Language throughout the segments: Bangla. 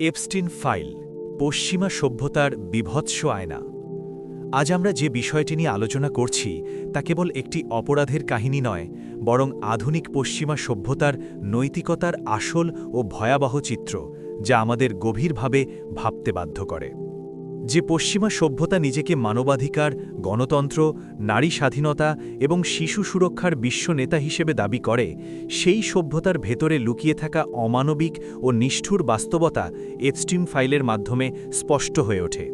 এপস্টিন ফাইল, পশ্চিমা সভ্যতার বীভৎস আয়না। আজ আমরা যে বিষয়টি নিয়ে আলোচনা করছি তা কেবল একটি অপরাধের কাহিনী নয়, বরং আধুনিক পশ্চিমা সভ্যতার নৈতিকতার আসল ও ভয়াবহ চিত্র, যা আমাদের গভীরভাবে ভাবতে বাধ্য করে। যে পশ্চিমা সভ্যতা নিজেকে মানবাধিকার, গণতন্ত্র, নারী স্বাধীনতা এবং শিশু সুরক্ষার বিশ্ব নেতা হিসেবে দাবি করে, সেই সভ্যতার ভেতরে লুকিয়ে থাকা অমানবিক ও নিষ্ঠুর বাস্তবতা এপস্টিন ফাইলের মাধ্যমে স্পষ্ট হয়ে ওঠে।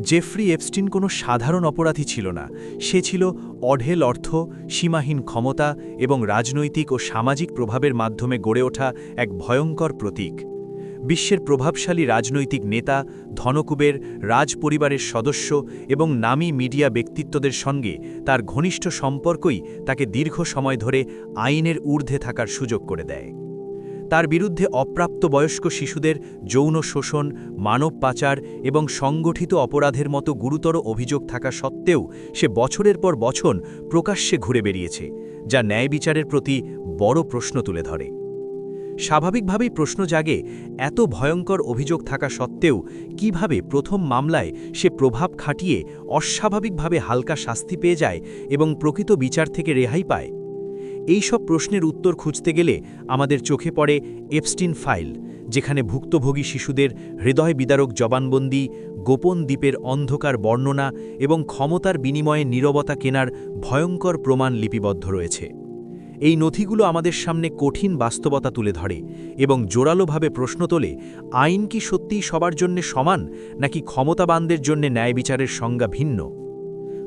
জেফ্রি এপস্টিন কোনো সাধারণ অপরাধী ছিল না, সে ছিল অঢেল অর্থ, সীমাহীন ক্ষমতা এবং রাজনৈতিক ও সামাজিক প্রভাবের মাধ্যমে গড়ে ওঠা এক ভয়ঙ্কর প্রতীক। বিশ্বের প্রভাবশালী রাজনৈতিক নেতা, ধনকুবের, রাজ পরিবারের সদস্য এবং নামী মিডিয়া ব্যক্তিত্বদের সঙ্গে তার ঘনিষ্ঠ সম্পর্কই তাকে দীর্ঘ সময় ধরে আইনের ঊর্ধ্বে থাকার সুযোগ করে দেয়। তার বিরুদ্ধে অপ্রাপ্তবয়স্ক শিশুদের যৌন শোষণ, মানব পাচার এবং সংগঠিত অপরাধের মতো গুরুতর অভিযোগ থাকা সত্ত্বেও সে বছরের পর বছর প্রকাশ্যে ঘুরে বেরিয়েছে, যা ন্যায় বিচারের প্রতি বড় প্রশ্ন তুলে ধরে। স্বাভাবিকভাবেই প্রশ্ন জাগে, এত ভয়ঙ্কর অভিযোগ থাকা সত্ত্বেও কিভাবে প্রথম মামলায় সে প্রভাব খাটিয়ে অস্বাভাবিকভাবে হালকা শাস্তি পেয়ে যায় এবং প্রকৃত বিচার থেকে রেহাই পায়? এই সব প্রশ্নের উত্তর খুঁজতে গেলে আমাদের চোখে পড়ে এপস্টিন ফাইল, যেখানে ভুক্তভোগী শিশুদের হৃদয় বিদারক জবানবন্দি, গোপন দ্বীপের অন্ধকার বর্ণনা এবং ক্ষমতার বিনিময়ে নীরবতা কেনার ভয়ঙ্কর প্রমাণ লিপিবদ্ধ রয়েছে। এই নথিগুলো আমাদের সামনে কঠিন বাস্তবতা তুলে ধরে এবং জোরালোভাবে প্রশ্ন তোলে, আইন কি সত্যিই সবার জন্য সমান, নাকি ক্ষমতাবানদের জন্য ন্যায় বিচারের সংজ্ঞা ভিন্ন?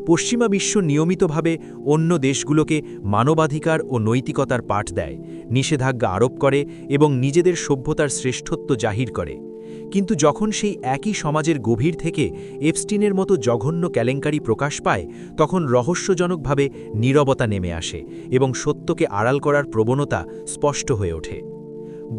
পশ্চিমা বিশ্ব নিয়মিতভাবে অন্য দেশগুলোকে মানবাধিকার ও নৈতিকতার পাঠ দেয়, নিষেধাজ্ঞা আরোপ করে এবং নিজেদের সভ্যতার শ্রেষ্ঠত্ব জাহির করে। কিন্তু যখন সেই একই সমাজের গভীর থেকে এপস্টিনের মতো জঘন্য কেলেঙ্কারি প্রকাশ পায়, তখন রহস্যজনকভাবে নীরবতা নেমে আসে এবং সত্যকে আড়াল করার প্রবণতা স্পষ্ট হয়ে ওঠে।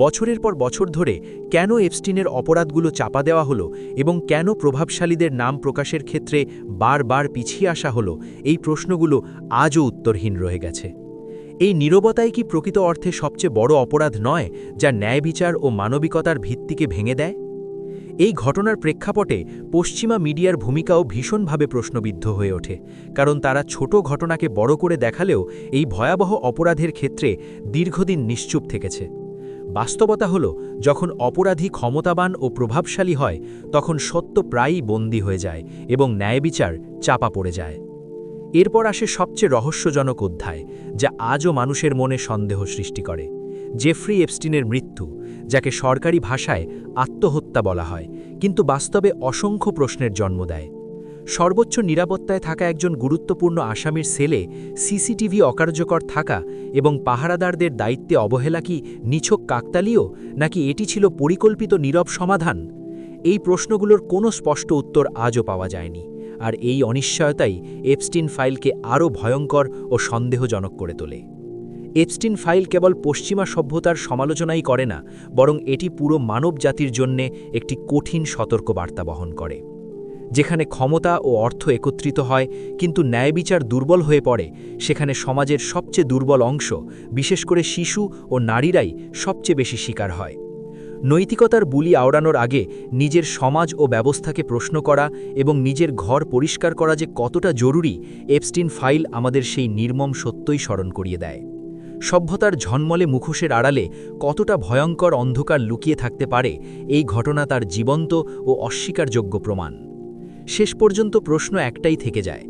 বছরের পর বছর ধরে কেন এপস্টিনের অপরাধগুলো চাপা দেওয়া হলো এবং কেন প্রভাবশালীদের নাম প্রকাশের ক্ষেত্রে বারবার পিছিয়ে আসা হলো, এই প্রশ্নগুলো আজও উত্তরহীন রয়ে গেছে। এই নীরবতাই কি প্রকৃত অর্থে সবচেয়ে বড় অপরাধ নয়, যা ন্যায় বিচার ও মানবিকতার ভিত্তিকে ভেঙে দেয়? এই ঘটনার প্রেক্ষাপটে পশ্চিমা মিডিয়ার ভূমিকাও ভীষণভাবে প্রশ্নবিদ্ধ হয়ে ওঠে, কারণ তারা ছোট ঘটনাকে বড় করে দেখালেও এই ভয়াবহ অপরাধের ক্ষেত্রে দীর্ঘদিন নিশ্চুপ থেকেছে। বাস্তবতা হল, যখন অপরাধী ক্ষমতাবান ও প্রভাবশালী হয়, তখন সত্য প্রায়ই বন্দী হয়ে যায় এবং ন্যায় বিচার চাপা পড়ে যায়। এরপর আসে সবচেয়ে রহস্যজনক অধ্যায়, যা আজও মানুষের মনে সন্দেহ সৃষ্টি করে: জেফ্রি এপস্টিনের মৃত্যু, যাকে সরকারি ভাষায় আত্মহত্যা বলা হয়, কিন্তু বাস্তবে অসংখ্য প্রশ্নের জন্ম দেয়। সর্বোচ্চ নিরাপত্তায় থাকা একজন গুরুত্বপূর্ণ আসামির সেলে সিসিটিভি অকার্যকর থাকা এবং পাহারাদারদের দায়িত্বে অবহেলা কি নিছক কাকতালীয়, নাকি এটি ছিল পরিকল্পিত নীরব সমাধান? এই প্রশ্নগুলোর কোনো স্পষ্ট উত্তর আজও পাওয়া যায়নি, আর এই অনিশ্চয়তাই এপস্টিন ফাইলকে আরও ভয়ঙ্কর ও সন্দেহজনক করে তোলে। এপস্টিন ফাইল কেবল পশ্চিমা সভ্যতার সমালোচনাই করে না, বরং এটি পুরো মানব জাতির জন্যে একটি কঠিন সতর্কবার্তা বহন করে। যেখানে ক্ষমতা ও অর্থ একত্রিত হয় কিন্তু ন্যায় বিচার দুর্বল হয়ে পড়ে, সেখানে সমাজের সবচেয়ে দুর্বল অংশ, বিশেষ করে শিশু ও নারীরাই সবচেয়ে বেশি শিকার হয়। নৈতিকতার বুলি আওড়ানোর আগে নিজের সমাজ ও ব্যবস্থাকে প্রশ্ন করা এবং নিজের ঘর পরিষ্কার করা যে কতটা জরুরি, এপস্টিন ফাইল আমাদের সেই নির্মম সত্যই স্মরণ করিয়ে দেয়। সভ্যতার ঝলমলে মুখোশের আড়ালে কতটা ভয়ঙ্কর অন্ধকার লুকিয়ে থাকতে পারে, এই ঘটনা তার জীবন্ত ও অস্বীকারযোগ্য প্রমাণ। শেষ পর্যন্ত প্রশ্ন একটাই থেকে যায়: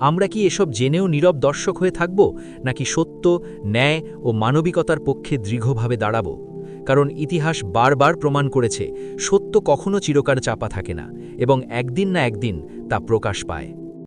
আমরা কি এসব জেনেও নীরব দর্শক হয়ে থাকব, নাকি সত্য, ন্যায় ও মানবিকতার পক্ষে দৃঢ়ভাবে দাঁড়াব? কারণ ইতিহাস বারবার প্রমাণ করেছে, সত্য কখনো চিরকাল চাপা থাকে না এবং একদিন না একদিন তা প্রকাশ পায়।